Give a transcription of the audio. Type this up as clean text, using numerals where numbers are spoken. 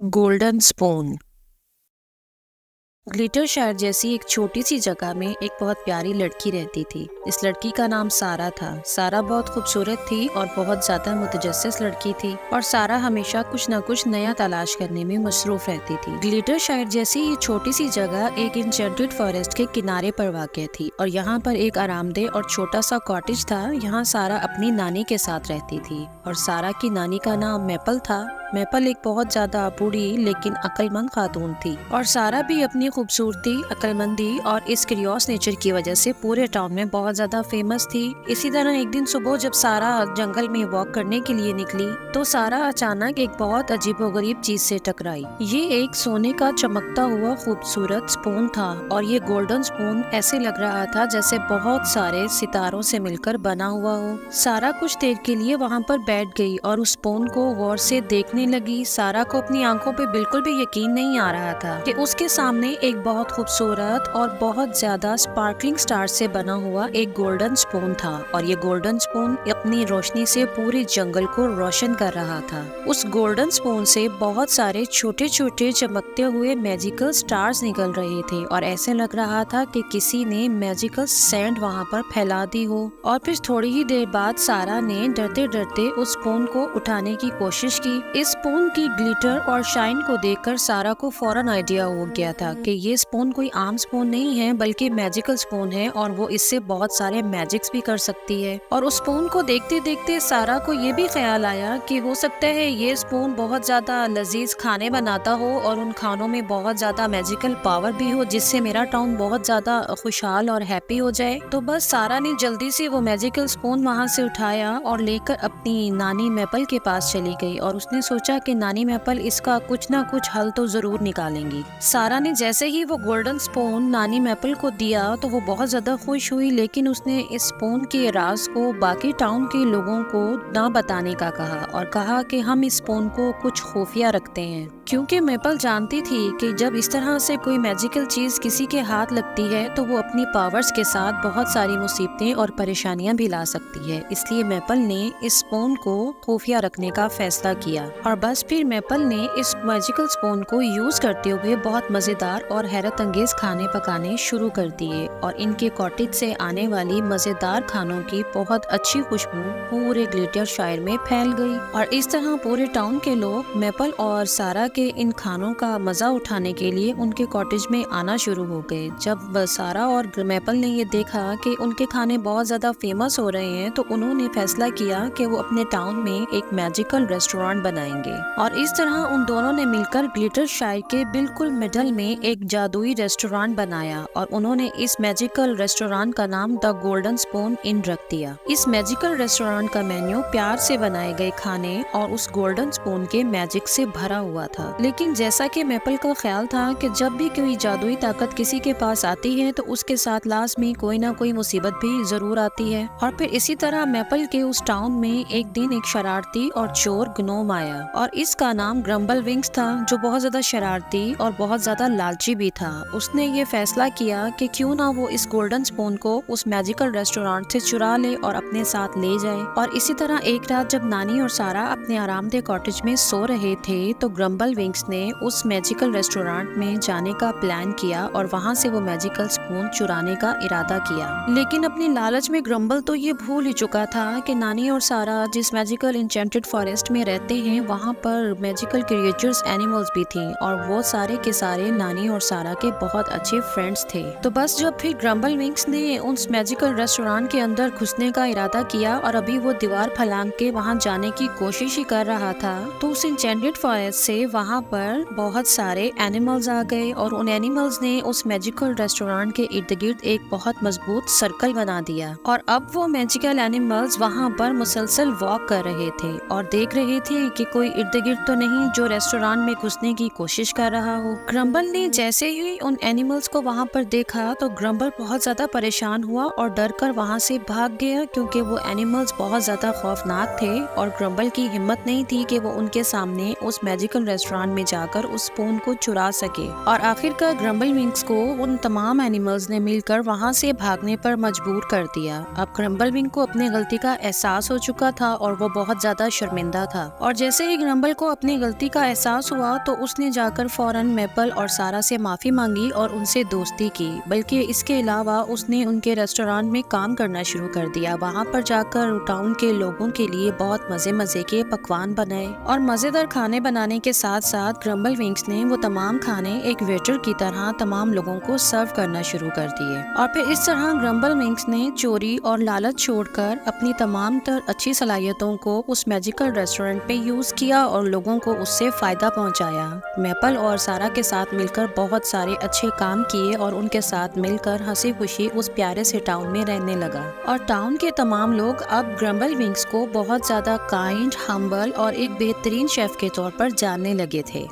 Golden spoon. Glitter शायर जैसी एक छोटी सी जगह में एक बहुत प्यारी लड़की रहती थी। इस लड़की का नाम सारा था। सारा बहुत खूबसूरत थी और बहुत ज्यादा मुतजस्सिस लड़की थी और सारा हमेशा कुछ न कुछ नया तलाश करने में मसरूफ रहती थी। ग्लिटर शायर जैसी ये छोटी सी जगह एक इंचेंटेड फॉरेस्ट के किनारे पर वाक़ थी और यहाँ पर एक आरामदेह और छोटा सा कॉटेज था। यहाँ सारा अपनी नानी के साथ रहती थी और सारा की नानी का नाम मैपल था। मैपल एक बहुत ज्यादा बूढ़ी लेकिन अक्लमंद खातून थी और सारा भी अपनी खूबसूरती, अक्लमंदी और इस क्यूरियस नेचर की वजह से पूरे टाउन में बहुत ज्यादा फेमस थी। इसी तरह एक दिन सुबह जब सारा जंगल में वॉक करने के लिए निकली तो सारा अचानक एक बहुत अजीबोगरीब चीज से टकराई। ये एक सोने का चमकता हुआ खूबसूरत स्पून था और ये गोल्डन स्पून ऐसे लग रहा था जैसे बहुत सारे सितारों से मिलकर बना हुआ हो। सारा कुछ देर के लिए वहाँ पर बैठ गई और उस स्पून को गौर से देखने लगी। सारा को अपनी आंखों पे बिल्कुल भी यकीन नहीं आ रहा था कि उसके सामने एक बहुत खूबसूरत और बहुत ज्यादा स्पार्कलिंग स्टार से बना हुआ एक गोल्डन स्पून था और ये गोल्डन स्पून अपनी रोशनी से पूरे जंगल को रोशन कर रहा था। उस गोल्डन स्पून से बहुत सारे छोटे छोटे चमकते हुए मैजिकल स्टार्स निकल रहे थे और ऐसे लग रहा था कि किसी ने मैजिकल सैंड वहाँ पर फैला दी हो। और फिर थोड़ी ही देर बाद सारा ने डरते डरते उस स्पून को उठाने की कोशिश की। इस स्पून की ग्लिटर और शाइन को देखकर सारा को फौरन आइडिया हो गया था कि ये स्पून कोई आम स्पून नहीं है बल्कि मैजिकल स्पून है और वो इससे बहुत सारे मैजिक्स भी कर सकती है। और उस स्पून को देखते देखते सारा को ये भी ख्याल आया कि हो सकता है ये स्पून बहुत ज्यादा लजीज खाने बनाता हो और उन खानों में बहुत ज्यादा मैजिकल पावर भी हो जिससे मेरा टाउन बहुत ज्यादा खुशहाल और हैप्पी हो जाए। तो बस सारा ने जल्दी से वो मैजिकल स्पून वहाँ से उठाया और लेकर अपनी नानी मैपल के पास चली गई और उसने सोचा कि नानी मैपल इसका कुछ ना कुछ हल तो जरूर निकालेंगी। सारा ने जैसे ही वो गोल्डन स्पून नानी मैपल को दिया तो वो बहुत ज्यादा खुश हुई, लेकिन उसने इस स्पून के राज को बाकी टाउन के लोगों को ना बताने का कहा और कहा कि हम इस स्पून को कुछ खुफिया रखते हैं, क्योंकि मैपल जानती थी कि जब इस तरह से कोई मैजिकल चीज किसी के हाथ लगती है तो वो अपनी पावर्स के साथ बहुत सारी मुसीबतें और परेशानियां भी ला सकती है। इसलिए मैपल ने इस स्पून को खुफिया रखने का फैसला किया और बस फिर मैपल ने इस मैजिकल स्पून को यूज करते हुए बहुत मजेदार और हैरत अंगेज खाने पकाने शुरू कर दिए और इनके कॉटेज से आने वाली मजेदार खानों की बहुत अच्छी खुशबू पूरे ग्लिटर शायर में फैल गई और इस तरह पूरे टाउन के लोग मैपल और सारा के इन खानों का मजा उठाने के लिए उनके कॉटेज में आना शुरू हो गए। जब सारा और मैपल ने ये देखा कि उनके खाने बहुत ज्यादा फेमस हो रहे हैं तो उन्होंने फैसला किया कि वो अपने टाउन में एक मैजिकल रेस्टोरेंट बनाएंगे और इस तरह उन दोनों ने मिलकर ग्लिटर शायर के बिल्कुल मिडल में एक जादुई रेस्टोरेंट बनाया और उन्होंने इस मैजिकल रेस्टोरेंट का नाम द गोल्डन स्पून इन रख दिया। इस मैजिकल रेस्टोरेंट का मेन्यू प्यार से बनाए गए खाने और उस गोल्डन स्पून के मैजिक से भरा हुआ था। लेकिन जैसा कि मैपल का ख्याल था कि जब भी कोई जादुई ताकत किसी के पास आती है तो उसके साथ लास्ट में कोई ना कोई मुसीबत भी जरूर आती है और फिर इसी तरह मैपल के उस टाउन में एक दिन एक शरारती और चोर ग्नोम आया और इसका नाम ग्रम्बल विंग्स था, जो बहुत ज्यादा शरारती और बहुत ज्यादा लालची भी था। उसने ये फैसला किया कि क्यों ना वो इस गोल्डन स्पून को उस मैजिकल रेस्टोरेंट से चुरा ले और अपने साथ ले जाए। और इसी तरह एक रात जब नानी और सारा अपने आरामदेह कॉटेज में सो रहे थे तो ग्रम्बल विंग्स ने उस मैजिकल रेस्टोरेंट में जाने का प्लान किया और वहाँ से वो मैजिकल स्पून चुराने का इरादा किया। लेकिन अपनी लालच में ग्रम्बल तो ये भूल ही चुका था कि नानी और सारा जिस मैजिकल इंचेंटेड फॉरेस्ट में रहते हैं वहाँ पर मैजिकल क्रिएचर्स एनिमल्स भी थी और वो सारे के सारे नानी और सारा के बहुत अच्छे फ्रेंड्स थे। तो बस जब फिर ग्रम्बल विंग्स ने उस मैजिकल रेस्टोरेंट के अंदर घुसने का इरादा किया और अभी वो दीवार फलांग के वहाँ जाने की कोशिश ही कर रहा था तो उस इंचेंटेड फॉरेस्ट से वहाँ पर बहुत सारे एनिमल्स आ गए और उन एनिमल्स ने उस मैजिकल रेस्टोरेंट के इर्द गिर्द एक बहुत मजबूत सर्कल बना दिया और अब वो मैजिकल एनिमल्स वहाँ पर मुसलसल वॉक कर रहे थे और देख रहे थे कि कोई इर्द गिर्द तो नहीं जो रेस्टोरेंट में घुसने की कोशिश कर रहा हो। ग्रम्बल ने जैसे ही उन एनिमल्स को वहाँ पर देखा तो ग्रम्बल बहुत ज्यादा परेशान हुआ और डर कर वहाँ से भाग गया, क्योंकि वो एनिमल्स बहुत ज्यादा खौफनाक थे और ग्रम्बल की हिम्मत नहीं थी कि वो उनके सामने उस मैजिकल रेस्टोरेंट में जाकर उस स्पून को चुरा सके। और आखिरकार ग्रम्बल विंग्स को उन तमाम एनिमल्स ने मिलकर वहाँ से भागने पर मजबूर कर दिया। अब ग्रम्बल विंग को अपने गलती का एहसास हो चुका था और वो बहुत ज्यादा शर्मिंदा था और जैसे ہی گرمبل کو اپنی غلطی کا احساس ہوا تو اس نے جا کر فوراً میپل اور سارا سے معافی مانگی اور ان سے دوستی کی، بلکہ اس کے علاوہ اس نے ان کے ریسٹورانٹ میں کام کرنا شروع کر دیا۔ وہاں پر جا کر ٹاؤن کے لوگوں کے لیے بہت مزے کے پکوان بنائے اور مزیدار کھانے بنانے کے ساتھ ساتھ گرمبل ونگس نے وہ تمام کھانے ایک ویٹر کی طرح تمام لوگوں کو سرو کرنا شروع کر دیے۔ اور پھر اس طرح گرمبل ونگس نے چوری اور لالچ چھوڑ کر اپنی تمام تر اچھی صلاحیتوں کو اس میجیکل ریسٹورنٹ پہ یوز کیا اور لوگوں کو اس سے فائدہ پہنچایا۔ میپل اور سارا کے ساتھ مل کر بہت سارے اچھے کام کیے اور ان کے ساتھ مل کر ہنسی خوشی اس پیارے سے ٹاؤن میں رہنے لگا، اور ٹاؤن کے تمام لوگ اب گرمبل ونگس کو بہت زیادہ کائنڈ، ہمبل اور ایک بہترین شیف کے طور پر جاننے لگے تھے۔